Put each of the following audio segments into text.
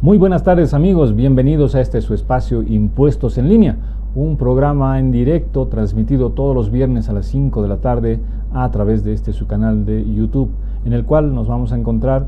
Muy buenas tardes amigos, bienvenidos a este su espacio Impuestos en Línea, un programa en directo transmitido todos los viernes a las 5 de la tarde a través de su canal de YouTube, en el cual nos vamos a encontrar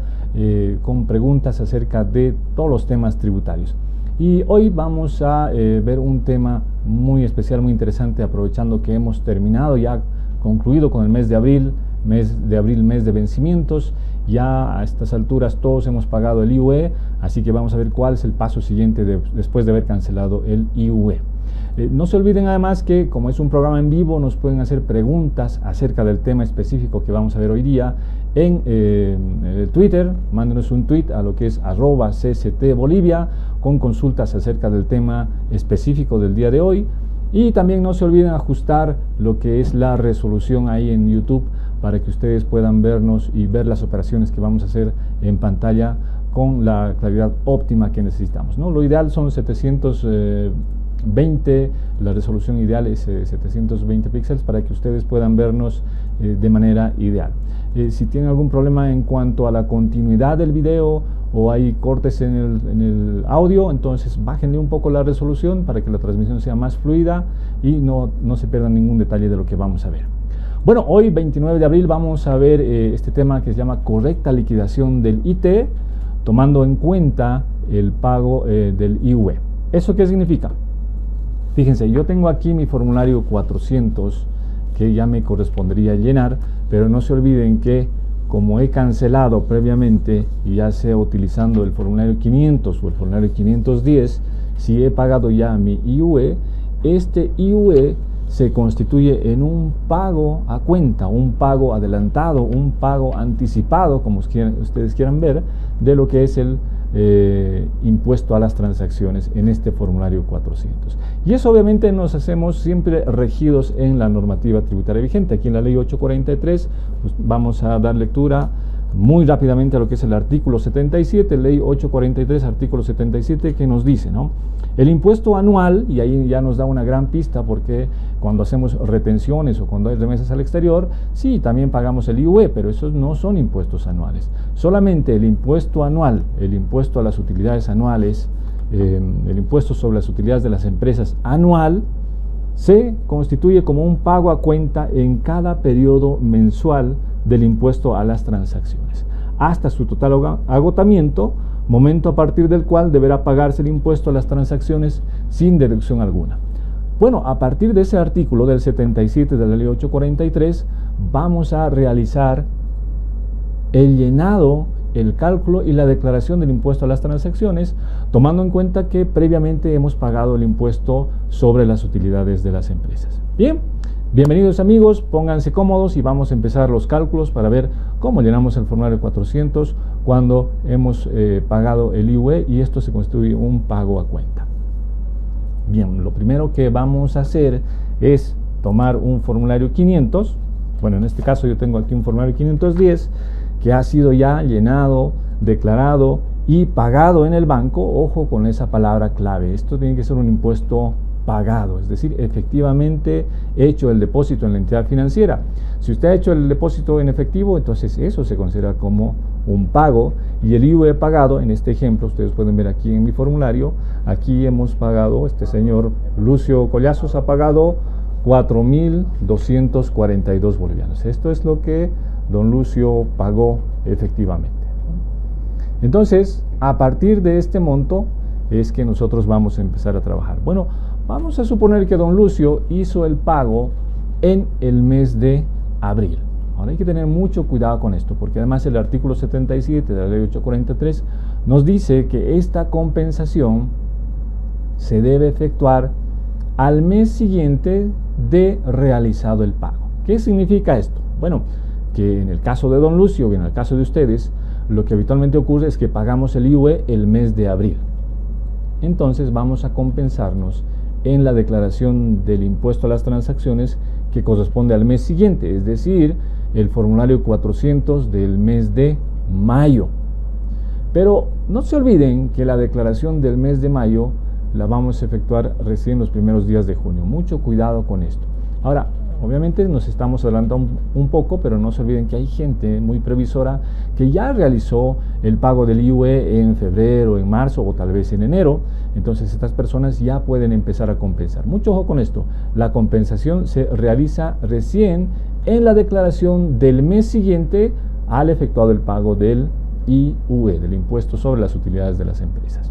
con preguntas acerca de todos los temas tributarios. Y hoy vamos a ver un tema muy especial, muy interesante, aprovechando que hemos terminado, ya concluido con el mes de abril, mes de vencimientos. Ya a estas alturas todos hemos pagado el IUE, así que vamos a ver cuál es el paso siguiente después de haber cancelado el IUE. No se olviden además que, como es un programa en vivo, nos pueden hacer preguntas acerca del tema específico que vamos a ver hoy día en Twitter. Mándenos un tweet a lo que es @CCTBolivia con consultas acerca del tema específico del día de hoy. Y también no se olviden ajustar lo que es la resolución ahí en YouTube para que ustedes puedan vernos y ver las operaciones que vamos a hacer en pantalla con la claridad óptima que necesitamos, ¿no? Lo ideal son 720, la resolución ideal es 720 píxeles para que ustedes puedan vernos de manera ideal. Si tienen algún problema en cuanto a la continuidad del video o hay cortes en el audio, entonces bájenle un poco la resolución para que la transmisión sea más fluida y no se pierdan ningún detalle de lo que vamos a ver. Bueno, hoy 29 de abril vamos a ver este tema que se llama correcta liquidación del IT, tomando en cuenta el pago del IUE. ¿Eso qué significa? Fíjense, yo tengo aquí mi formulario 400 que ya me correspondería llenar, pero no se olviden que como he cancelado previamente y ya sea utilizando el formulario 500 o el formulario 510, si he pagado ya mi IUE, este IUE se constituye en un pago a cuenta, un pago adelantado, un pago anticipado, como ustedes quieran ver, de lo que es el impuesto a las transacciones en este formulario 400. Y eso obviamente nos hacemos siempre regidos en la normativa tributaria vigente. Aquí en la ley 843, pues vamos a dar lectura muy rápidamente a lo que es el artículo 77, ley 843, artículo 77, que nos dice, ¿no? El impuesto anual, y ahí ya nos da una gran pista, porque cuando hacemos retenciones o cuando hay remesas al exterior, sí, también pagamos el IUE, pero esos no son impuestos anuales. Solamente el impuesto anual, el impuesto a las utilidades anuales, el impuesto sobre las utilidades de las empresas anual, se constituye como un pago a cuenta en cada periodo mensual del impuesto a las transacciones, hasta su total agotamiento, momento a partir del cual deberá pagarse el impuesto a las transacciones sin deducción alguna. Bueno, a partir de ese artículo del 77 de la ley 843, vamos a realizar el llenado, el cálculo y la declaración del impuesto a las transacciones, tomando en cuenta que previamente hemos pagado el impuesto sobre las utilidades de las empresas. Bien, bienvenidos amigos, pónganse cómodos y vamos a empezar los cálculos para ver cómo llenamos el formulario 400 cuando hemos pagado el IUE y esto se constituye un pago a cuenta. Bien, lo primero que vamos a hacer es tomar un formulario 500, bueno, en este caso yo tengo aquí un formulario 510 que ha sido ya llenado, declarado y pagado en el banco. Ojo con esa palabra clave, esto tiene que ser un impuesto pagado, es decir, efectivamente hecho el depósito en la entidad financiera. Si usted ha hecho el depósito en efectivo, entonces eso se considera como un pago, y el IUE pagado, en este ejemplo, ustedes pueden ver aquí en mi formulario, aquí hemos pagado, este señor Lucio Collazos ha pagado 4.242 bolivianos. Esto es lo que don Lucio pagó efectivamente. Entonces, a partir de este monto es que nosotros vamos a empezar a trabajar. Bueno, vamos a suponer que don Lucio hizo el pago en el mes de abril. Ahora hay que tener mucho cuidado con esto, porque además el artículo 77 de la ley 843 nos dice que esta compensación se debe efectuar al mes siguiente de realizado el pago. ¿Qué significa esto? Bueno, que en el caso de don Lucio y en el caso de ustedes, lo que habitualmente ocurre es que pagamos el IUE el mes de abril. Entonces vamos a compensarnos en la declaración del impuesto a las transacciones que corresponde al mes siguiente, es decir, el formulario 400 del mes de mayo. Pero no se olviden que la declaración del mes de mayo la vamos a efectuar recién los primeros días de junio. Mucho cuidado con esto. Ahora, Obviamente nos estamos adelantando un poco, pero no se olviden que hay gente muy previsora que ya realizó el pago del IUE en febrero, en marzo o tal vez en enero. Entonces estas personas ya pueden empezar a compensar. Mucho ojo con esto, la compensación se realiza recién en la declaración del mes siguiente al efectuado el pago del IUE, del impuesto sobre las utilidades de las empresas.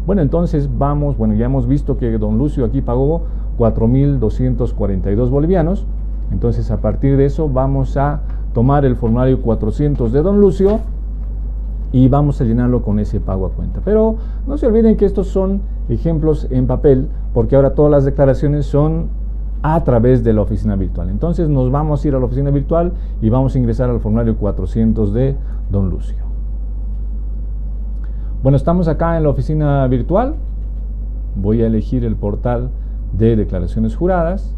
Bueno, entonces ya hemos visto que don Lucio aquí pagó 4.242 bolivianos. Entonces a partir de eso vamos a tomar el formulario 400 de don Lucio y vamos a llenarlo con ese pago a cuenta. Pero no se olviden que estos son ejemplos en papel, porque ahora todas las declaraciones son a través de la oficina virtual. Entonces nos vamos a ir a la oficina virtual y vamos a ingresar al formulario 400 de don Lucio. Bueno, estamos acá en la oficina virtual. Voy a elegir el portal de declaraciones juradas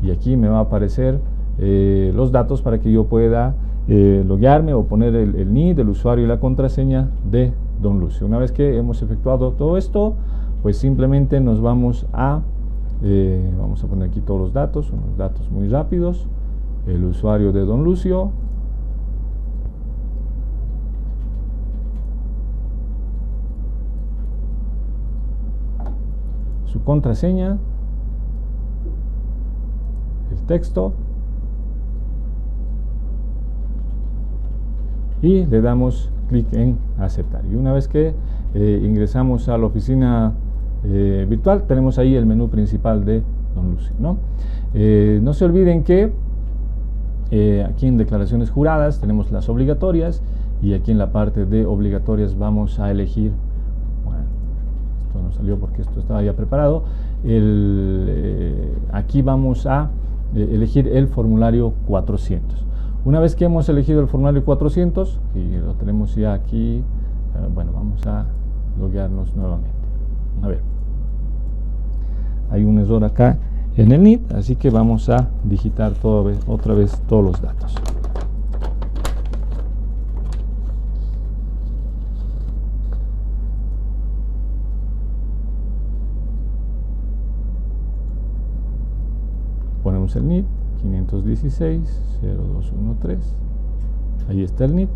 y aquí me va a aparecer los datos para que yo pueda loguearme o poner el NID, el usuario y la contraseña de don Lucio. Una vez que hemos efectuado todo esto, pues simplemente nos vamos a poner aquí todos los datos, unos datos muy rápidos, el usuario de don Lucio, su contraseña, el texto y le damos clic en aceptar. Y una vez que ingresamos a la oficina virtual, tenemos ahí el menú principal de don Lucio, ¿no? No se olviden que aquí en declaraciones juradas tenemos las obligatorias y aquí en la parte de obligatorias vamos a elegir, esto no salió porque esto estaba ya preparado, aquí vamos a elegir el formulario 400. Una vez que hemos elegido el formulario 400 y lo tenemos ya aquí, vamos a loguearnos nuevamente. A ver, hay un error acá en el NID, así que vamos a digitar otra vez todos los datos. Ponemos el NID 516-0213, ahí está el NID,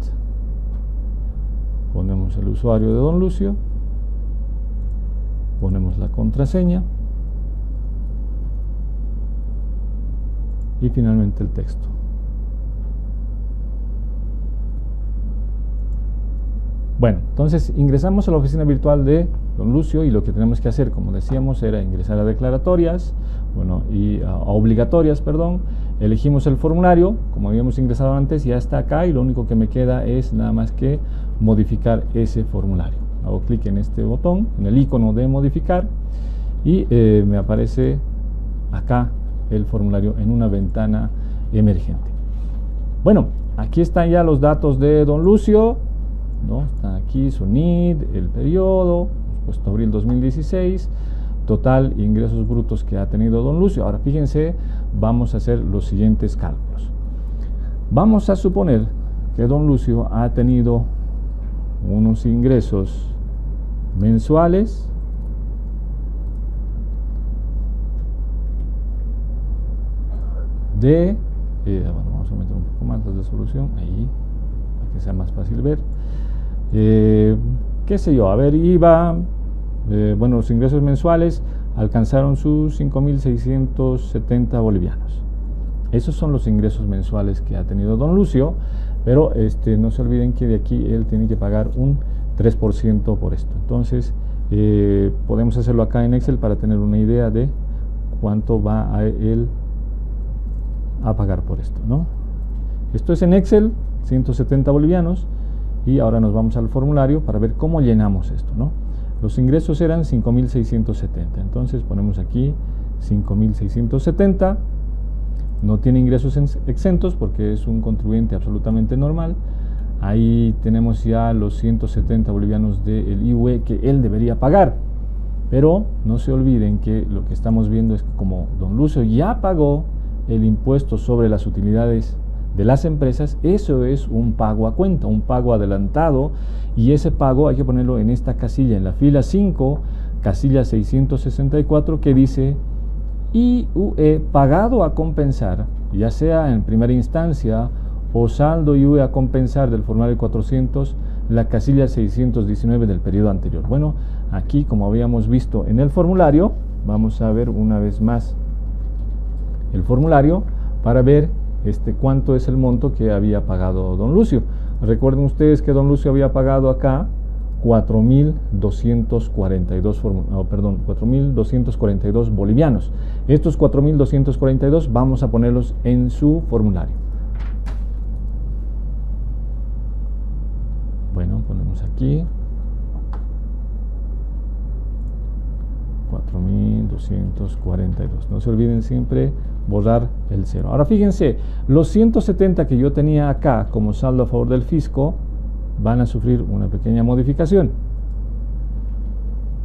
ponemos el usuario de don Lucio, ponemos la contraseña y finalmente el texto. Bueno, entonces ingresamos a la oficina virtual de don Lucio y lo que tenemos que hacer, como decíamos, era ingresar a declaratorias, y a obligatorias, perdón. Elegimos el formulario, como habíamos ingresado antes, ya está acá y lo único que me queda es nada más que modificar ese formulario. Hago clic en este botón, en el icono de modificar y me aparece acá el formulario en una ventana emergente. Bueno, aquí están ya los datos de don Lucio, ¿no? Está aquí su NID, el periodo, hemos puesto abril 2016, total ingresos brutos que ha tenido don Lucio. Ahora fíjense, vamos a hacer los siguientes cálculos. Vamos a suponer que don Lucio ha tenido unos ingresos mensuales de, vamos a meter un poco más la resolución, ahí, para que sea más fácil ver. Qué sé yo, a ver, los ingresos mensuales alcanzaron sus 5.670 bolivianos. Esos son los ingresos mensuales que ha tenido don Lucio, pero no se olviden que de aquí él tiene que pagar un 3% por esto. Entonces podemos hacerlo acá en Excel para tener una idea de cuánto va a él a pagar por esto, ¿no? Esto es en Excel, 170 bolivianos, y ahora nos vamos al formulario para ver cómo llenamos esto, ¿no? Los ingresos eran 5.670, entonces ponemos aquí 5.670, no tiene ingresos exentos porque es un contribuyente absolutamente normal. Ahí tenemos ya los 170 bolivianos del IUE que él debería pagar, pero no se olviden que lo que estamos viendo es que como don Lucio ya pagó el impuesto sobre las utilidades de las empresas, eso es un pago a cuenta, un pago adelantado, y ese pago hay que ponerlo en esta casilla, en la fila 5, casilla 664, que dice IUE pagado a compensar, ya sea en primera instancia o saldo IUE a compensar del formulario 400, la casilla 619 del periodo anterior. Bueno, aquí, como habíamos visto en el formulario, vamos a ver una vez más el formulario para ver cuánto es el monto que había pagado don Lucio. Recuerden ustedes que don Lucio había pagado acá 4.242 bolivianos. Estos 4.242 vamos a ponerlos en su formulario. Bueno, ponemos aquí 4.242. No se olviden siempre borrar el cero. Ahora fíjense, los 170 que yo tenía acá como saldo a favor del fisco van a sufrir una pequeña modificación.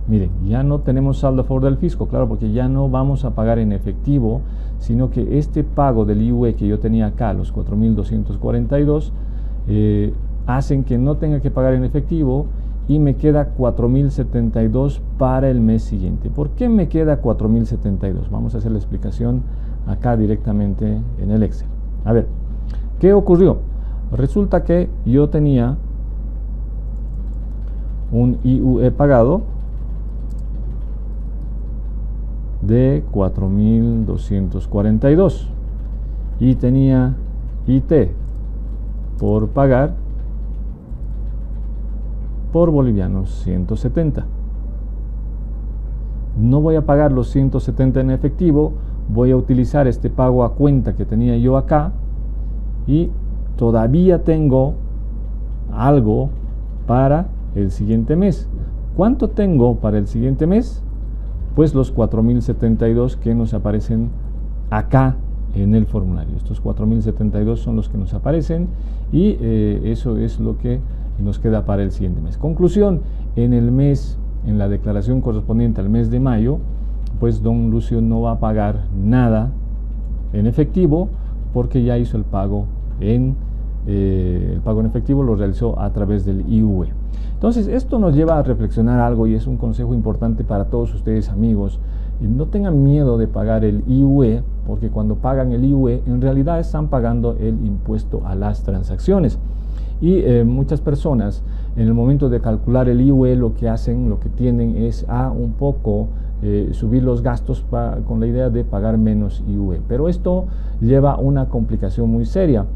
Miren, ya no tenemos saldo a favor del fisco, claro, porque ya no vamos a pagar en efectivo, sino que este pago del IUE que yo tenía acá, los 4.242, hacen que no tenga que pagar en efectivo y me queda 4.072 para el mes siguiente. ¿Por qué me queda 4.072? Vamos a hacer la explicación acá directamente en el Excel. A ver, ¿qué ocurrió? Resulta que yo tenía un IUE pagado de 4.242 y tenía IT por pagar por bolivianos 170. No voy a pagar los 170 en efectivo, voy a utilizar este pago a cuenta que tenía yo acá y todavía tengo algo para el siguiente mes. ¿Cuánto tengo para el siguiente mes? Pues los 4.072 que nos aparecen acá en el formulario. Estos 4.072 son los que nos aparecen y eso es lo que nos queda para el siguiente mes. Conclusión, en la declaración correspondiente al mes de mayo, pues don Lucio no va a pagar nada en efectivo porque ya hizo el pago en efectivo, lo realizó a través del IUE. Entonces, esto nos lleva a reflexionar algo y es un consejo importante para todos ustedes, amigos. No tengan miedo de pagar el IUE, porque cuando pagan el IUE, en realidad están pagando el impuesto a las transacciones. Y muchas personas, en el momento de calcular el IUE, lo que tienden es a un poco subir los gastos con la idea de pagar menos IUE. Pero esto lleva a una complicación muy seria.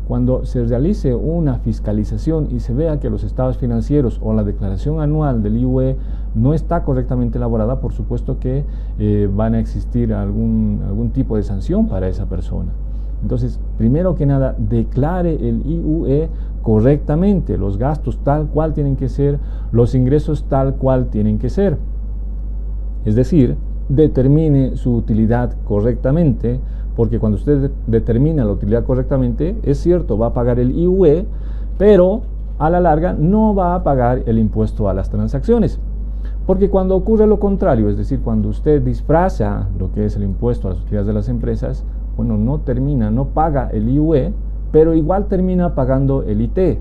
Cuando se realice una fiscalización y se vea que los estados financieros o la declaración anual del IUE no está correctamente elaborada, por supuesto que van a existir algún tipo de sanción para esa persona. Entonces, primero que nada, declare el IUE correctamente, los gastos tal cual tienen que ser, los ingresos tal cual tienen que ser. Es decir, determine su utilidad correctamente, porque cuando usted determina la utilidad correctamente, es cierto, va a pagar el IUE, pero a la larga no va a pagar el impuesto a las transacciones. Porque cuando ocurre lo contrario, es decir, cuando usted disfraza lo que es el impuesto a las utilidades de las empresas, bueno, no paga el IUE, pero igual termina pagando el IT.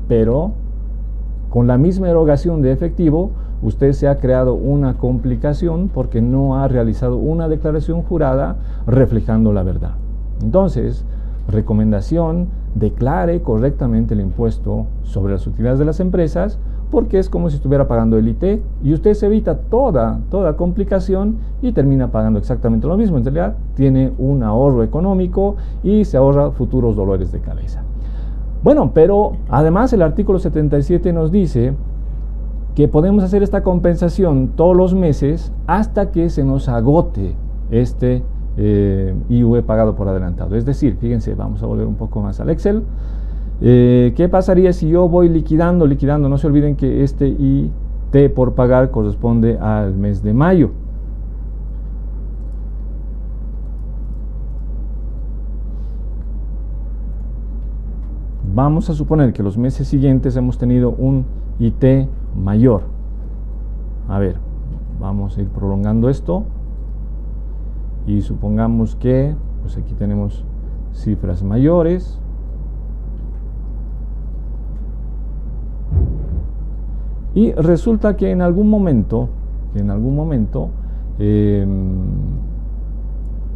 Pero con la misma erogación de efectivo, usted se ha creado una complicación porque no ha realizado una declaración jurada reflejando la verdad. Entonces, recomendación, declare correctamente el impuesto sobre las utilidades de las empresas, porque es como si estuviera pagando el IT y usted se evita toda complicación y termina pagando exactamente lo mismo. En realidad tiene un ahorro económico y se ahorra futuros dolores de cabeza. Bueno, pero además el artículo 77 nos dice que podemos hacer esta compensación todos los meses hasta que se nos agote este IUE pagado por adelantado. Es decir, fíjense, vamos a volver un poco más al Excel. ¿Qué pasaría si yo voy liquidando? No se olviden que este IT por pagar corresponde al mes de mayo. Vamos a suponer que los meses siguientes hemos tenido un IT mayor. A ver, vamos a ir prolongando esto y supongamos que pues aquí tenemos cifras mayores. Y resulta que en algún momento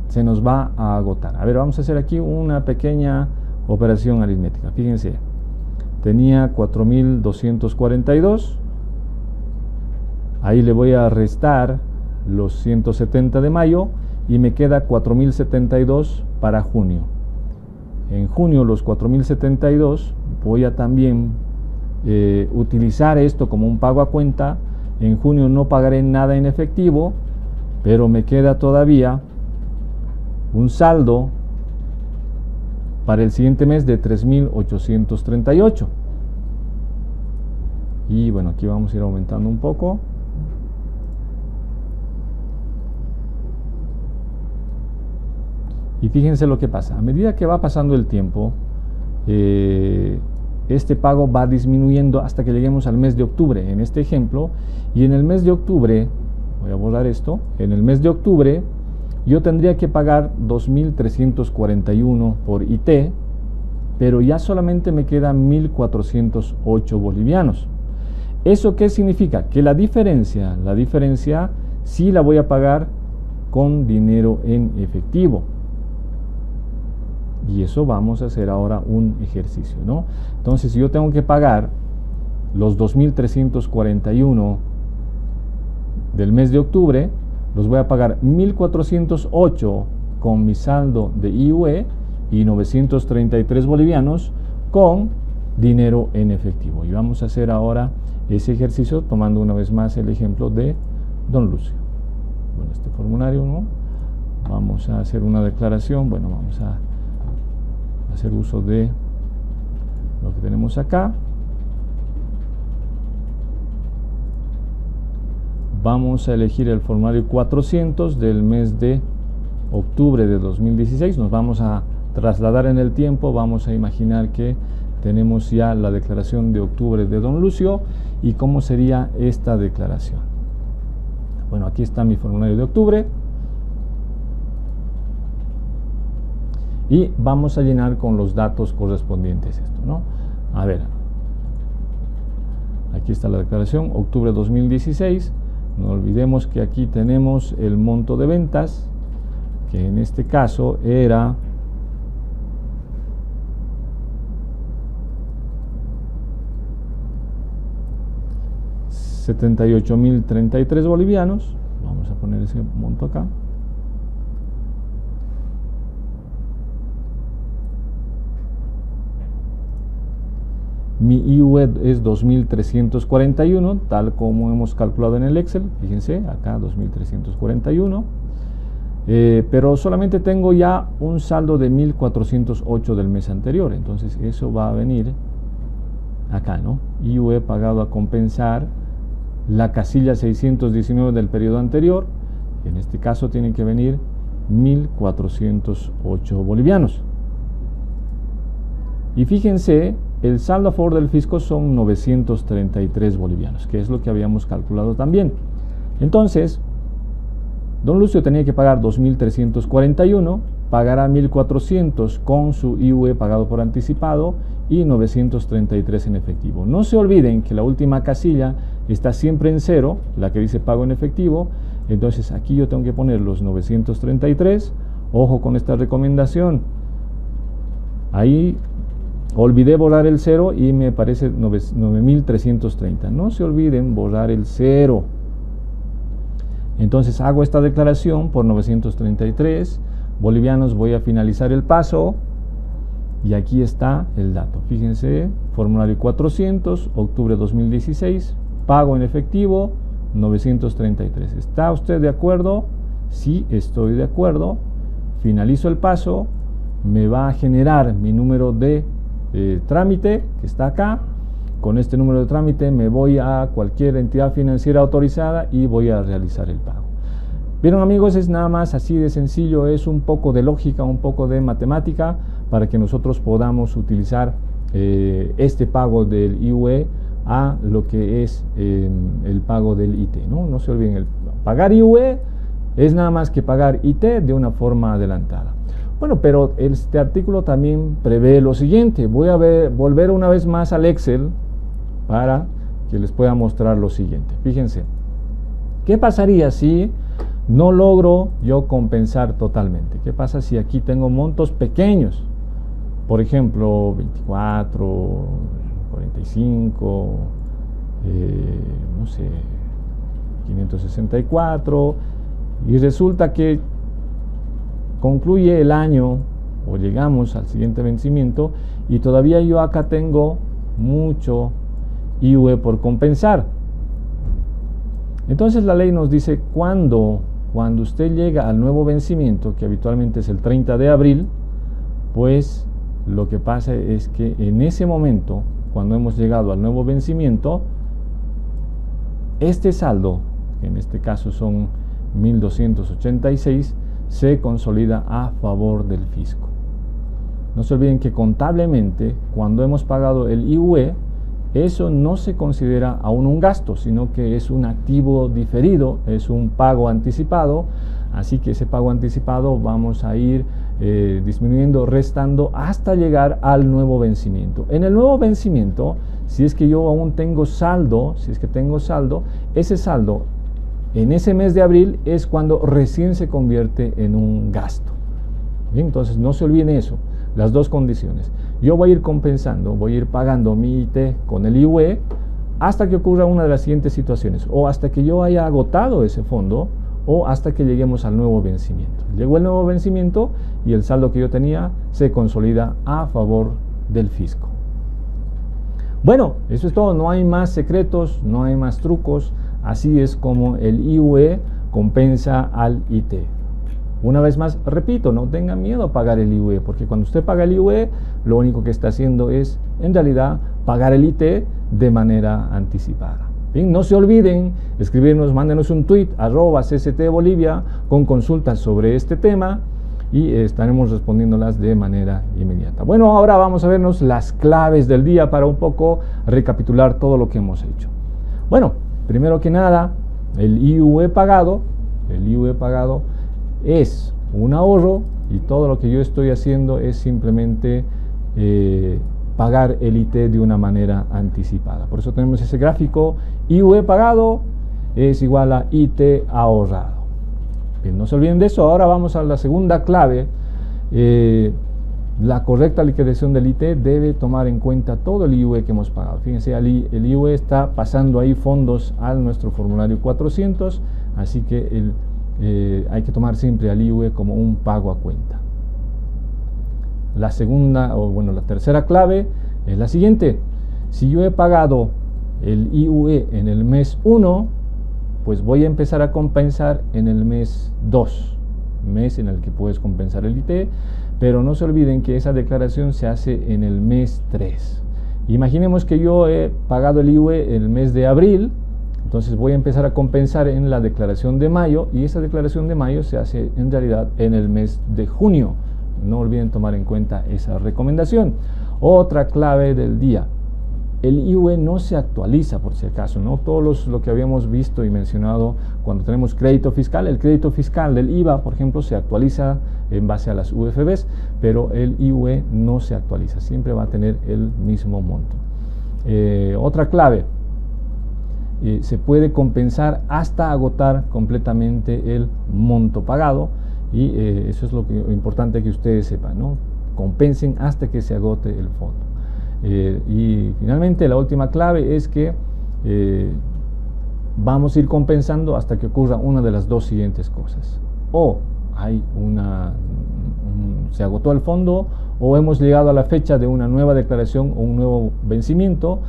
se nos va a agotar. A ver, vamos a hacer aquí una pequeña operación aritmética. Fíjense, tenía 4.242, ahí le voy a restar los 170 de mayo y me queda 4.072 para junio. En junio los 4.072 voy a también utilizar esto como un pago a cuenta. En junio no pagaré nada en efectivo, pero me queda todavía un saldo para el siguiente mes de 3.838. Y bueno, aquí vamos a ir aumentando un poco. Y fíjense lo que pasa. A medida que va pasando el tiempo, este pago va disminuyendo hasta que lleguemos al mes de octubre, en este ejemplo. Y en el mes de octubre, voy a borrar esto, en el mes de octubre yo tendría que pagar 2.341 por IT, pero ya solamente me quedan 1.408 bolivianos. ¿Eso qué significa? Que la diferencia sí la voy a pagar con dinero en efectivo. Y eso vamos a hacer ahora un ejercicio, ¿no? Entonces, si yo tengo que pagar los 2.341 del mes de octubre, los voy a pagar 1.408 con mi saldo de IUE y 933 bolivianos con dinero en efectivo. Y vamos a hacer ahora ese ejercicio tomando una vez más el ejemplo de don Lucio. Bueno, este formulario, ¿no? Vamos a hacer una declaración. Bueno, vamos a hacer uso de lo que tenemos acá. Vamos a elegir el formulario 400 del mes de octubre de 2016. Nos vamos a trasladar en el tiempo. Vamos a imaginar que tenemos ya la declaración de octubre de don Lucio. ¿Y cómo sería esta declaración? Bueno, aquí está mi formulario de octubre. Y vamos a llenar con los datos correspondientes esto, ¿no? A ver, aquí está la declaración, octubre 2016. No olvidemos que aquí tenemos el monto de ventas, que en este caso era $78.033 bolivianos. Vamos a poner ese monto acá. Mi IUE es 2.341, tal como hemos calculado en el Excel. Fíjense, acá 2.341. Pero solamente tengo ya un saldo de 1.408 del mes anterior. Entonces eso va a venir acá, ¿no? IUE pagado a compensar la casilla 619 del periodo anterior. En este caso tienen que venir 1.408 bolivianos. Y fíjense, el saldo a favor del fisco son 933 bolivianos, que es lo que habíamos calculado también. Entonces, don Lucio tenía que pagar 2.341, pagará 1.400 con su IUE pagado por anticipado y 933 en efectivo. No se olviden que la última casilla está siempre en cero, la que dice pago en efectivo. Entonces aquí yo tengo que poner los 933. Ojo con esta recomendación. Ahí olvidé borrar el 0 y me aparece 9.330. No se olviden borrar el 0. Entonces hago esta declaración por 933 bolivianos. Voy a finalizar el paso y aquí está el dato. Fíjense, formulario 400, octubre 2016, pago en efectivo 933. ¿Está usted de acuerdo? Sí, estoy de acuerdo. Finalizo el paso. Me va a generar mi número de trámite que está acá. Con este número de trámite me voy a cualquier entidad financiera autorizada y voy a realizar el pago. Vieron, amigos, es nada más así de sencillo. Es un poco de lógica, un poco de matemática para que nosotros podamos utilizar este pago del IUE a lo que es el pago del IT, ¿no? No se olviden, el pagar IUE es nada más que pagar IT de una forma adelantada. Bueno, pero este artículo también prevé lo siguiente. Voy a volver una vez más al Excel para que les pueda mostrar lo siguiente. Fíjense, ¿qué pasaría si no logro yo compensar totalmente. ¿Qué pasa si aquí tengo montos pequeños? Por ejemplo, 24, 45, no sé, 564, y resulta que concluye el año o llegamos al siguiente vencimiento y todavía yo acá tengo mucho IUE por compensar. Entonces la ley nos dice cuando usted llega al nuevo vencimiento, que habitualmente es el 30 de abril, pues lo que pasa es que en ese momento, cuando hemos llegado al nuevo vencimiento, este saldo, que en este caso son 1.286, se consolida a favor del fisco. No se olviden que contablemente, cuando hemos pagado el IUE, eso no se considera aún un gasto, sino que es un activo diferido, es un pago anticipado. Así que ese pago anticipado vamos a ir disminuyendo, restando hasta llegar al nuevo vencimiento. En el nuevo vencimiento, si es que yo aún tengo saldo, ese saldo en ese mes de abril es cuando recién se convierte en un gasto. Bien, entonces no se olviden eso, las dos condiciones. Yo voy a ir compensando, voy a ir pagando mi IT con el IUE hasta que ocurra una de las siguientes situaciones, o hasta que yo haya agotado ese fondo, o hasta que lleguemos al nuevo vencimiento. Llegó el nuevo vencimiento y el saldo que yo tenía se consolida a favor del fisco. Bueno, eso es todo, no hay más secretos, no hay más trucos, así es como el IUE compensa al IT. Una vez más, repito, no tengan miedo a pagar el IUE, porque cuando usted paga el IUE, lo único que está haciendo es, en realidad, pagar el IT de manera anticipada. Bien, no se olviden escribirnos, mándenos un tweet @CCTBolivia con consultas sobre este tema y estaremos respondiéndolas de manera inmediata. Bueno, ahora vamos a vernos las claves del día para un poco recapitular todo lo que hemos hecho. Bueno, primero que nada, el IUE pagado es un ahorro y todo lo que yo estoy haciendo es simplemente pagar el IT de una manera anticipada. Por eso tenemos ese gráfico, IUE pagado es igual a IT ahorrado. Bien, no se olviden de eso. Ahora vamos a la segunda clave. La correcta liquidación del IT debe tomar en cuenta todo el IUE que hemos pagado. Fíjense, el IUE está pasando ahí fondos a nuestro formulario 400, así que hay que tomar siempre al IUE como un pago a cuenta. La tercera clave es la siguiente. Si yo he pagado el IUE en el mes 1, pues voy a empezar a compensar en el mes 2, mes en el que puedes compensar el IT, pero no se olviden que esa declaración se hace en el mes 3. Imaginemos que yo he pagado el IUE en el mes de abril, entonces voy a empezar a compensar en la declaración de mayo, y esa declaración de mayo se hace en realidad en el mes de junio. No olviden tomar en cuenta esa recomendación. Otra clave del día. El IUE no se actualiza por si acaso, ¿no? Todo lo que habíamos visto y mencionado cuando tenemos crédito fiscal, el crédito fiscal del IVA, por ejemplo, se actualiza en base a las UFBs, pero el IUE no se actualiza, siempre va a tener el mismo monto. Otra clave. Se puede compensar hasta agotar completamente el monto pagado. Y eso es lo importante que ustedes sepan, ¿no? Compensen hasta que se agote el fondo. Y finalmente la última clave es que vamos a ir compensando hasta que ocurra una de las dos siguientes cosas. O hay se agotó el fondo, o hemos llegado a la fecha de una nueva declaración o un nuevo vencimiento,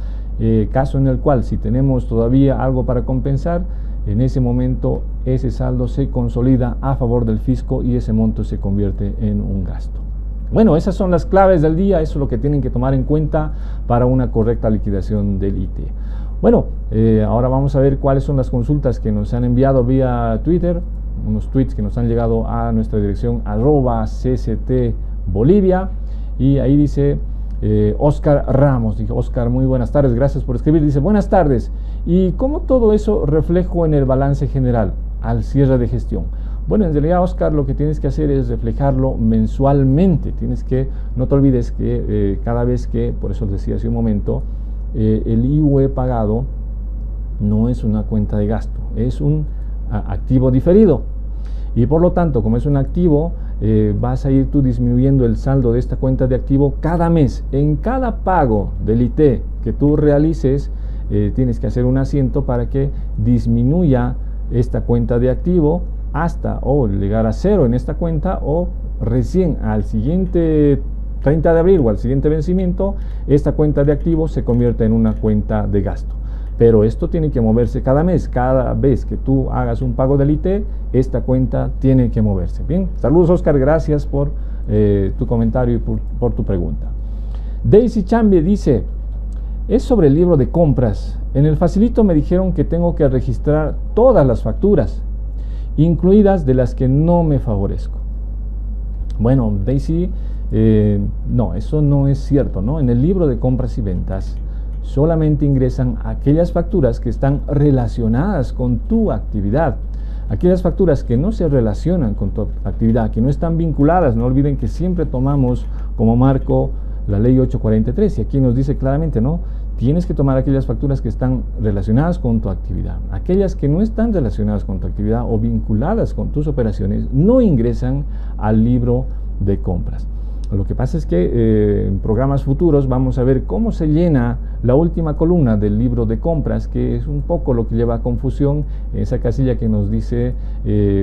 caso en el cual si tenemos todavía algo para compensar, en ese momento ese saldo se consolida a favor del fisco y ese monto se convierte en un gasto. Bueno, esas son las claves del día, eso es lo que tienen que tomar en cuenta para una correcta liquidación del IT. Bueno, ahora vamos a ver cuáles son las consultas que nos han enviado vía Twitter, unos tweets que nos han llegado a nuestra dirección @CCTBolivia, y ahí dice Oscar Ramos. Dice: Oscar, muy buenas tardes, gracias por escribir. Dice: buenas tardes, ¿y cómo todo eso reflejo en el balance general al cierre de gestión? Bueno, en realidad, Oscar, lo que tienes que hacer es reflejarlo mensualmente. No te olvides que cada vez que, por eso les decía hace un momento, el IUE pagado no es una cuenta de gasto, es un activo diferido. y por lo tanto, como es un activo, vas a ir tú disminuyendo el saldo de esta cuenta de activo cada mes. En cada pago del IT que tú realices, tienes que hacer un asiento para que disminuya esta cuenta de activo hasta o llegar a cero en esta cuenta, o recién al siguiente 30 de abril o al siguiente vencimiento, esta cuenta de activo se convierte en una cuenta de gasto. Pero esto tiene que moverse cada mes. Cada vez que tú hagas un pago del IT, esta cuenta tiene que moverse. Bien, saludos Oscar, gracias por tu comentario y por tu pregunta. Daisy Chambie dice, es sobre el libro de compras. En el facilito me dijeron que tengo que registrar todas las facturas, incluidas de las que no me favorezco. Bueno, Daisy, no, eso no es cierto, ¿no? En el libro de compras y ventas solamente ingresan aquellas facturas que están relacionadas con tu actividad. Aquellas facturas que no se relacionan con tu actividad, que no están vinculadas, no olviden que siempre tomamos como marco la ley 843, y aquí nos dice claramente, ¿no? Tienes que tomar aquellas facturas que están relacionadas con tu actividad. Aquellas que no están relacionadas con tu actividad o vinculadas con tus operaciones no ingresan al libro de compras. Lo que pasa es que en programas futuros vamos a ver cómo se llena la última columna del libro de compras, que es un poco lo que lleva a confusión, esa casilla que nos dice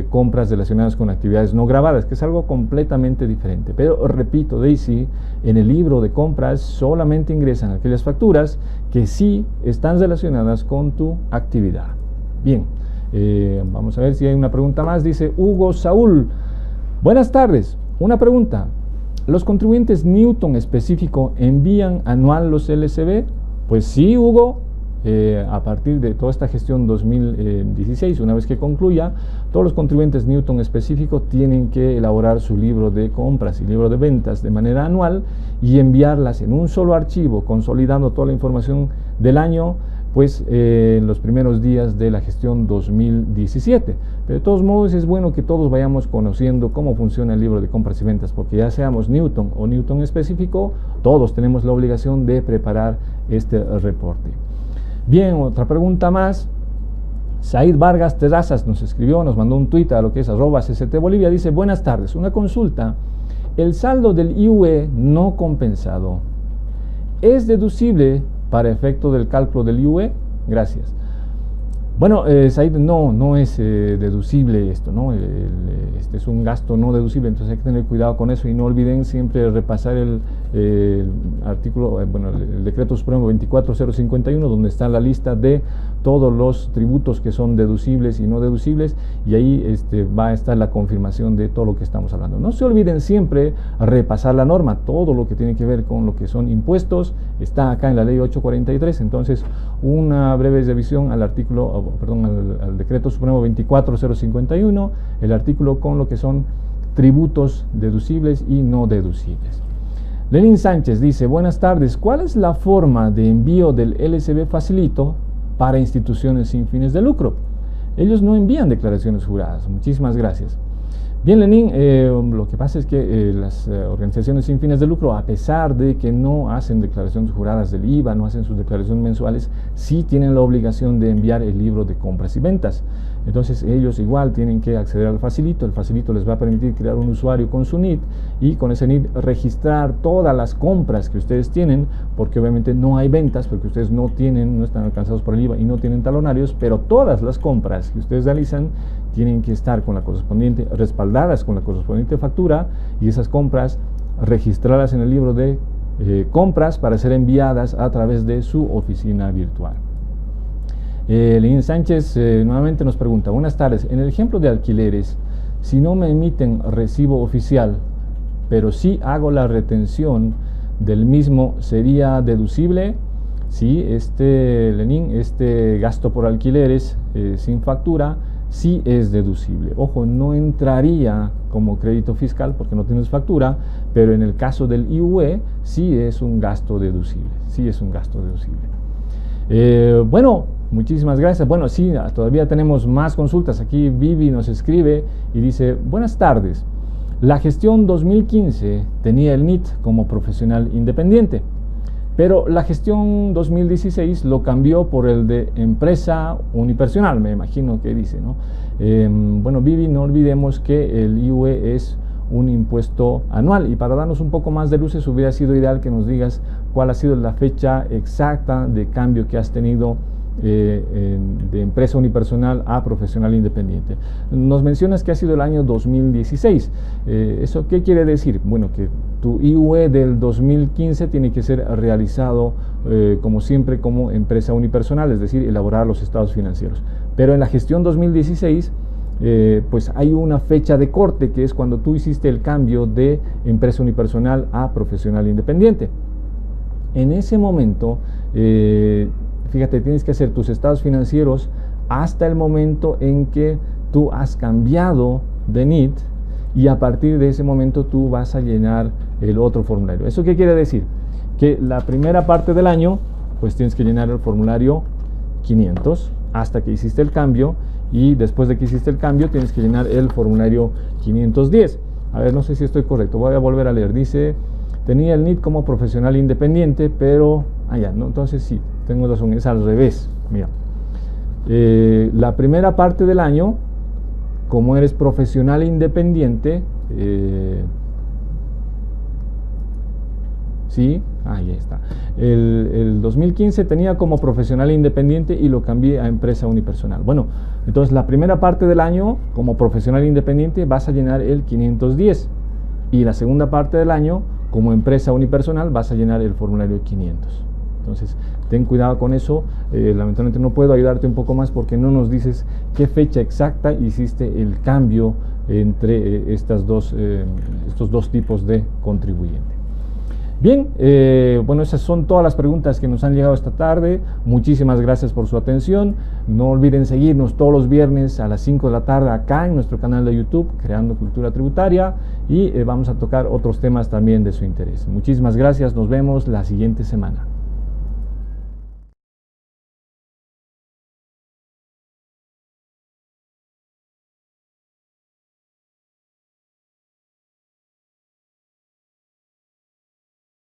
compras relacionadas con actividades no grabadas, que es algo completamente diferente. Pero repito, Daisy, en el libro de compras solamente ingresan aquellas facturas que sí están relacionadas con tu actividad. Bien, vamos a ver si hay una pregunta más. Dice Hugo Saúl, buenas tardes, una pregunta. ¿Los contribuyentes Newton específico envían anual los LCB? Pues sí, Hugo, a partir de toda esta gestión 2016, una vez que concluya, todos los contribuyentes Newton específico tienen que elaborar su libro de compras y libro de ventas de manera anual y enviarlas en un solo archivo, consolidando toda la información del año, pues en los primeros días de la gestión 2017. Pero de todos modos es bueno que todos vayamos conociendo cómo funciona el libro de compras y ventas, porque ya seamos Newton o Newton específico, todos tenemos la obligación de preparar este reporte. Bien, otra pregunta más. Said Vargas Terrazas nos escribió, nos mandó un tuit a lo que es @CCTBolivia, dice, buenas tardes, una consulta. El saldo del IUE no compensado ¿es deducible para efecto del cálculo del IUE? Gracias. Bueno, Said, no es deducible esto, ¿no? Este es un gasto no deducible, entonces hay que tener cuidado con eso y no olviden siempre repasar el artículo, el decreto supremo 24051, donde está la lista de todos los tributos que son deducibles y no deducibles, y ahí va a estar la confirmación de todo lo que estamos hablando. No se olviden siempre repasar la norma, todo lo que tiene que ver con lo que son impuestos está acá en la ley 843, entonces una breve revisión al artículo, al decreto supremo 24051, el artículo con lo que son tributos deducibles y no deducibles. Lenin Sánchez dice, buenas tardes, ¿cuál es la forma de envío del LCB facilito para instituciones sin fines de lucro? Ellos no envían declaraciones juradas. Muchísimas gracias. Bien, Lenin, lo que pasa es que las organizaciones sin fines de lucro, a pesar de que no hacen declaraciones juradas del IVA, no hacen sus declaraciones mensuales, sí tienen la obligación de enviar el libro de compras y ventas. Entonces ellos igual tienen que acceder al facilito. El facilito les va a permitir crear un usuario con su NID y con ese NID registrar todas las compras que ustedes tienen, porque obviamente no hay ventas, porque ustedes no están alcanzados por el IVA y no tienen talonarios, pero todas las compras que ustedes realizan tienen que estar con la correspondiente, respaldadas con la correspondiente factura, y esas compras registrarlas en el libro de compras para ser enviadas a través de su oficina virtual. Lenin Sánchez nuevamente nos pregunta, buenas tardes, en el ejemplo de alquileres, si no me emiten recibo oficial, pero sí hago la retención del mismo, ¿sería deducible? Sí, Lenin, gasto por alquileres sin factura, sí es deducible. Ojo, no entraría como crédito fiscal porque no tienes factura, pero en el caso del IUE sí es un gasto deducible, sí es un gasto deducible. Bueno, muchísimas gracias. Bueno, sí, todavía tenemos más consultas. Aquí Vivi nos escribe y dice, buenas tardes, la gestión 2015 tenía el NIT como profesional independiente. Pero la gestión 2016 lo cambió por el de empresa unipersonal, me imagino que dice, ¿no? Bueno, Vivi, no olvidemos que el IUE es un impuesto anual, y para darnos un poco más de luces hubiera sido ideal que nos digas cuál ha sido la fecha exacta de cambio que has tenido de empresa unipersonal a profesional independiente. Nos mencionas que ha sido el año 2016. ¿Eso qué quiere decir? Bueno, que tu IUE del 2015 tiene que ser realizado como siempre como empresa unipersonal, es decir, elaborar los estados financieros. Pero en la gestión 2016 pues hay una fecha de corte, que es cuando tú hiciste el cambio de empresa unipersonal a profesional independiente. En ese momento, fíjate, tienes que hacer tus estados financieros hasta el momento en que tú has cambiado de NIT, y a partir de ese momento tú vas a llenar el otro formulario. ¿Eso qué quiere decir? Que la primera parte del año pues tienes que llenar el formulario 500 hasta que hiciste el cambio, y después de que hiciste el cambio tienes que llenar el formulario 510. A ver, no sé si estoy correcto, voy a volver a leer. Dice, tenía el NIT como profesional independiente, pero allá, ¿no? Entonces sí, tengo razón, es al revés. Mira, la primera parte del año, como eres profesional independiente, sí, ahí está. El 2015 tenía como profesional independiente y lo cambié a empresa unipersonal. Bueno, entonces la primera parte del año como profesional independiente vas a llenar el 510, y la segunda parte del año como empresa unipersonal vas a llenar el formulario 500. Entonces ten cuidado con eso. Lamentablemente no puedo ayudarte un poco más porque no nos dices qué fecha exacta hiciste el cambio entre estos dos tipos de contribuyente. Bien, bueno, esas son todas las preguntas que nos han llegado esta tarde. Muchísimas gracias por su atención. No olviden seguirnos todos los viernes a las 5 de la tarde acá en nuestro canal de YouTube, Creando Cultura Tributaria, y vamos a tocar otros temas también de su interés. Muchísimas gracias, nos vemos la siguiente semana.